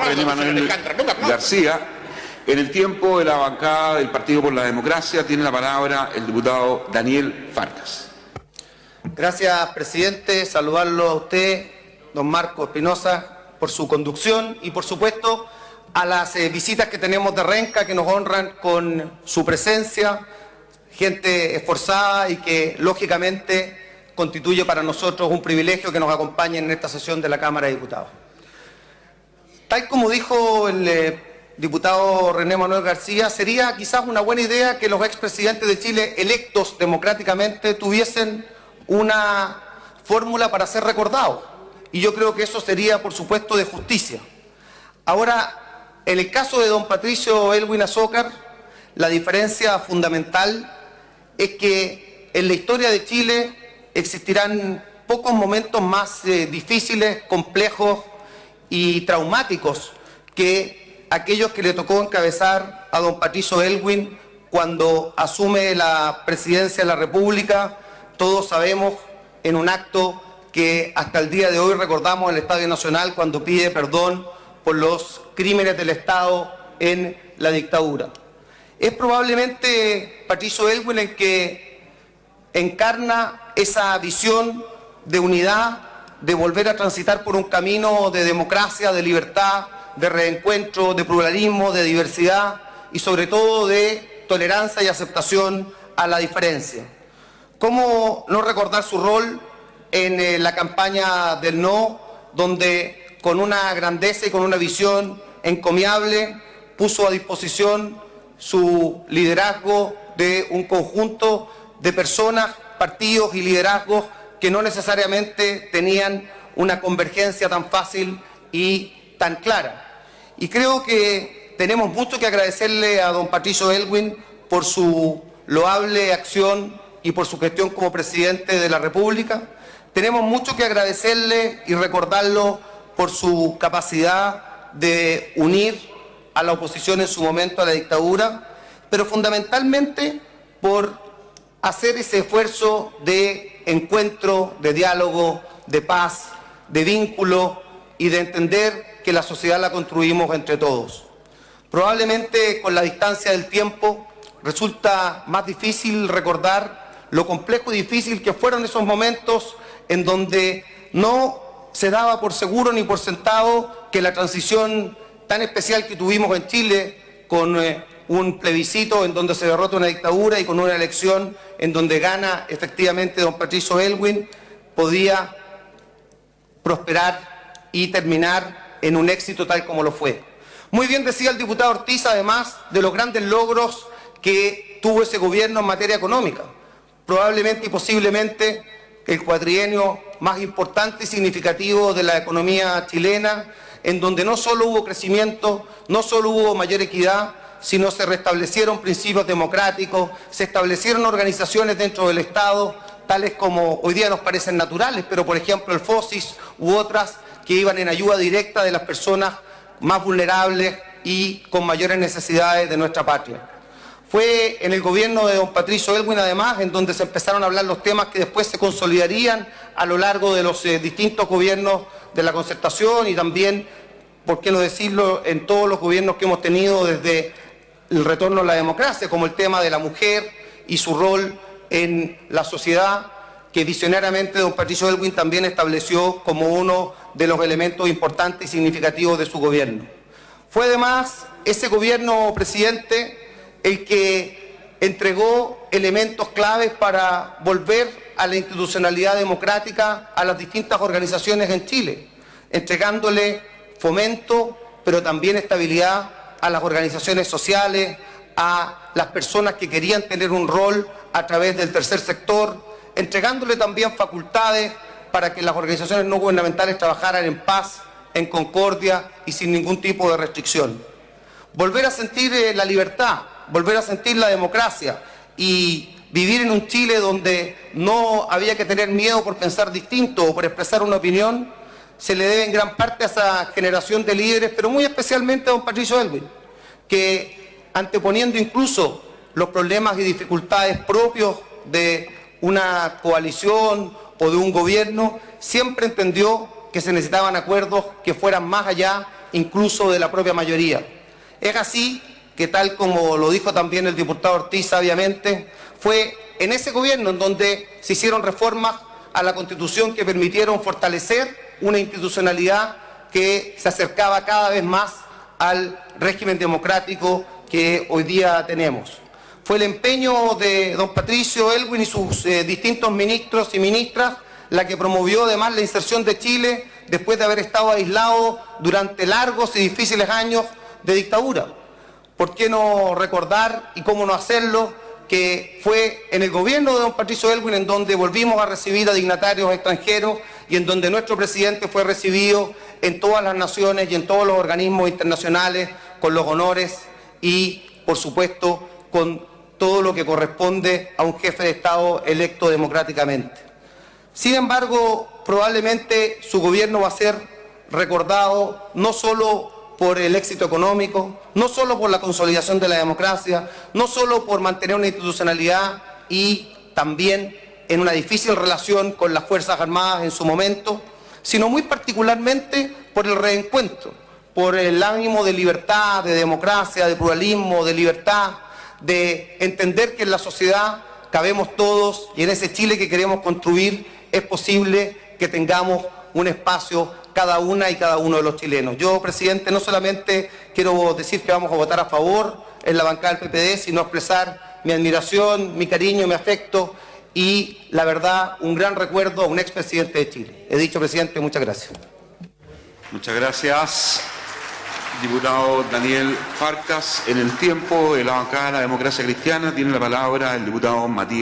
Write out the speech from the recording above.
René Manuel García. En el tiempo de la bancada del Partido por la Democracia tiene la palabra el diputado Daniel Fargas. Gracias, presidente. Saludarlo a usted, don Marco Espinosa, por su conducción y, por supuesto, a las visitas que tenemos de Renca, que nos honran con su presencia, gente esforzada y que, lógicamente, constituye para nosotros un privilegio que nos acompañen en esta sesión de la Cámara de Diputados. Tal como dijo el diputado René Manuel García, sería quizás una buena idea que los expresidentes de Chile electos democráticamente tuviesen una fórmula para ser recordados. Y yo creo que eso sería, por supuesto, de justicia. Ahora, en el caso de don Patricio Elwin Azócar, la diferencia fundamental es que en la historia de Chile existirán pocos momentos más difíciles, complejos y traumáticos que aquellos que le tocó encabezar a don Patricio Elwin cuando asume la presidencia de la República. Todos sabemos, en un acto que hasta el día de hoy recordamos en el Estadio Nacional, cuando pide perdón por los crímenes del Estado en la dictadura. Es probablemente Patricio Elwin el que encarna esa visión de unidad, de volver a transitar por un camino de democracia, de libertad, de reencuentro, de pluralismo, de diversidad y sobre todo de tolerancia y aceptación a la diferencia. ¿Cómo no recordar su rol en la campaña del no, donde con una grandeza y con una visión encomiable puso a disposición su liderazgo de un conjunto de personas, partidos y liderazgos que no necesariamente tenían una convergencia tan fácil y tan clara? Y creo que tenemos mucho que agradecerle a don Patricio Elwin por su loable acción y por su gestión como presidente de la República. Tenemos mucho que agradecerle y recordarlo por su capacidad de unir a la oposición en su momento a la dictadura, pero fundamentalmente por hacer ese esfuerzo de encuentro, de diálogo, de paz, de vínculo y de entender que la sociedad la construimos entre todos. Probablemente con la distancia del tiempo resulta más difícil recordar lo complejo y difícil que fueron esos momentos en donde no se daba por seguro ni por sentado que la transición tan especial que tuvimos en Chile, con un plebiscito en donde se derrota una dictadura y con una elección en donde gana efectivamente don Patricio Elwin, podía prosperar y terminar en un éxito tal como lo fue. Muy bien decía el diputado Ortiz, además de los grandes logros que tuvo ese gobierno en materia económica. Probablemente y posiblemente el cuatrienio más importante y significativo de la economía chilena, en donde no solo hubo crecimiento, no solo hubo mayor equidad, sino se restablecieron principios democráticos, se establecieron organizaciones dentro del Estado, tales como hoy día nos parecen naturales, pero por ejemplo el FOSIS u otras que iban en ayuda directa de las personas más vulnerables y con mayores necesidades de nuestra patria. Fue en el gobierno de don Patricio Elwin, además, en donde se empezaron a hablar los temas que después se consolidarían a lo largo de los distintos gobiernos de la Concertación y también, por qué no decirlo, en todos los gobiernos que hemos tenido desde el retorno a la democracia, como el tema de la mujer y su rol en la sociedad, que visionariamente don Patricio Elwin también estableció como uno de los elementos importantes y significativos de su gobierno. Fue además ese gobierno, presidente, el que entregó elementos claves para volver a la institucionalidad democrática a las distintas organizaciones en Chile, entregándole fomento, pero también estabilidad a las organizaciones sociales, a las personas que querían tener un rol a través del tercer sector, entregándole también facultades para que las organizaciones no gubernamentales trabajaran en paz, en concordia y sin ningún tipo de restricción. Volver a sentir la libertad, volver a sentir la democracia y vivir en un Chile donde no había que tener miedo por pensar distinto o por expresar una opinión, se le debe en gran parte a esa generación de líderes, pero muy especialmente a don Patricio Elwin, que anteponiendo incluso los problemas y dificultades propios de una coalición o de un gobierno, siempre entendió que se necesitaban acuerdos que fueran más allá incluso de la propia mayoría. Es así que, tal como lo dijo también el diputado Ortiz sabiamente, fue en ese gobierno en donde se hicieron reformas a la Constitución que permitieron fortalecer una institucionalidad que se acercaba cada vez más al régimen democrático que hoy día tenemos. Fue el empeño de don Patricio Aylwin y sus distintos ministros y ministras la que promovió además la inserción de Chile después de haber estado aislado durante largos y difíciles años de dictadura. ¿Por qué no recordar y cómo no hacerlo que fue en el gobierno de don Patricio Aylwin en donde volvimos a recibir a dignatarios extranjeros y en donde nuestro presidente fue recibido en todas las naciones y en todos los organismos internacionales con los honores y, por supuesto, con todo lo que corresponde a un jefe de Estado electo democráticamente? Sin embargo, probablemente su gobierno va a ser recordado no solo por el éxito económico, no solo por la consolidación de la democracia, no solo por mantener una institucionalidad y también en una difícil relación con las Fuerzas Armadas en su momento, sino muy particularmente por el reencuentro, por el ánimo de libertad, de democracia, de pluralismo, de libertad, de entender que en la sociedad cabemos todos y en ese Chile que queremos construir es posible que tengamos un espacio cada una y cada uno de los chilenos. Yo, presidente, no solamente quiero decir que vamos a votar a favor en la bancada del PPD, sino expresar mi admiración, mi cariño, mi afecto y, la verdad, un gran recuerdo a un expresidente de Chile. He dicho, presidente, muchas gracias. Muchas gracias, diputado Daniel Farcas. En el tiempo de la bancada de la Democracia Cristiana tiene la palabra el diputado Matías